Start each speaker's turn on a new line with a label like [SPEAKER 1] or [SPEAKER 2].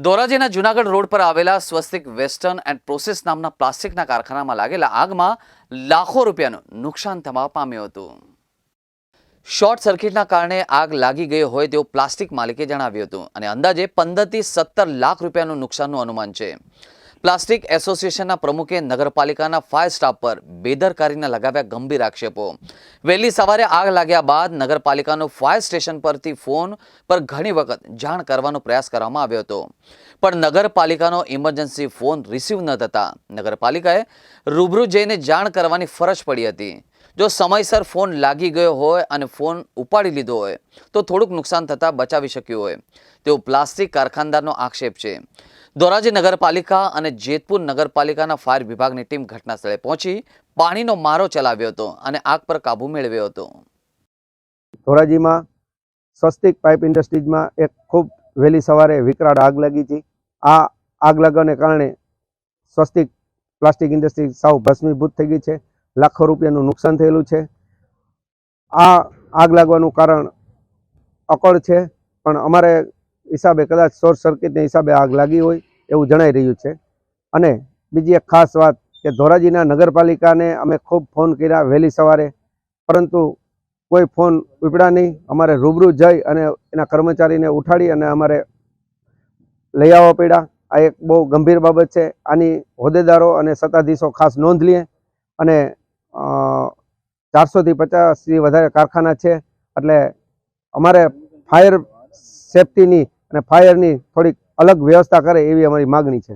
[SPEAKER 1] ધોરાજીના Junagadh road પર આવેલા સ્વસ્તિક western and process નામના પ્લાસ્ટિકના કારખાનામાં લાગેલા આગમાં લાખો રૂપિયાનું નુકસાન થવા પામ્યું હતું. શોર્ટ સર્કિટના કારણે આગ લાગી ગઈ હોય તેવું પ્લાસ્ટિક માલિકે જણાવ્યું હતું અને અંદાજે 15 થી 17 લાખ રૂપિયાનું નુકસાનનું અનુમાન છે. પ્લાસ્ટિક એસોસિએશનના પ્રમુખે નગરપાલિકાના ફાયર સ્ટાફ પર બેદરકારીના લગાવ્યા ગંભીર આક્ષેપો. વહેલી સવારે આગ લાગ્યા બાદ નગરપાલિકાનું ફાયર સ્ટેશન પરથી ફોન પર ઘણી વખત જાણ કરવાનો પ્રયાસ કરવામાં આવ્યો હતો, પણ નગરપાલિકાનો ઇમરજન્સી ફોન રિસીવ ન થતા નગરપાલિકાએ રૂબરૂ જઈને જાણ કરવાની ફરજ પડી હતી. જો સમયસર ફોન લાગી ગયો હોય અને ફોન ઉપાડી લીધો હોય તો થોડુંક નુકસાન થતાં બચાવી શક્યું હોય તેવો પ્લાસ્ટિક કારખાનદારનો આક્ષેપ છે. ધોરાજી નગરપાલિકા અને જેતપુર નગરપાલિકાના ફાયર વિભાગની ટીમ ઘટના સ્થળે પહોંચી પાણીનો મારો ચલાવ્યો હતો અને આગ પર કાબુ મેળવ્યો હતો.
[SPEAKER 2] ધોરાજીમાં સ્વસ્તિક પાઇપ ઇન્ડસ્ટ્રીઝમાં એક ખૂબ વહેલી સવારે વિકરાળ આગ લાગી હતી. આ આગ લાગવાને કારણે સ્વસ્તિક પ્લાસ્ટિક ઇન્ડસ્ટ્રી સાવ ભસ્મીભૂત થઈ ગઈ છે. લાખો રૂપિયાનું નુકસાન થયેલું છે. આ આગ લાગવાનું કારણ અકળ છે, પણ અમારે હિસાબે કદાચ શોર્ટ સર્કિટને હિસાબે આગ લાગી હોય એવું જણાઈ રહ્યું છે. અને બીજી એક ખાસ વાત કે ધોરાજીના નગરપાલિકાને અમે ખૂબ ફોન કર્યા વહેલી સવારે, પરંતુ કોઈ ફોન ઉપડ્યા નહીં. અમારે રૂબરૂ જઈ અને એના કર્મચારીને ઉઠાડી અને અમારે લઈ આવવા પડ્યા. આ એક બહુ ગંભીર બાબત છે. આની હોદ્દેદારો અને સત્તાધીશો ખાસ નોંધ લે. અને 400 થી 50 થી વધારે કારખાના છે, એટલે અમારે ફાયર સેફટીની અને ફાયરની થોડીક અલગ વ્યવસ્થા કરે એવી અમારી માગણી છે.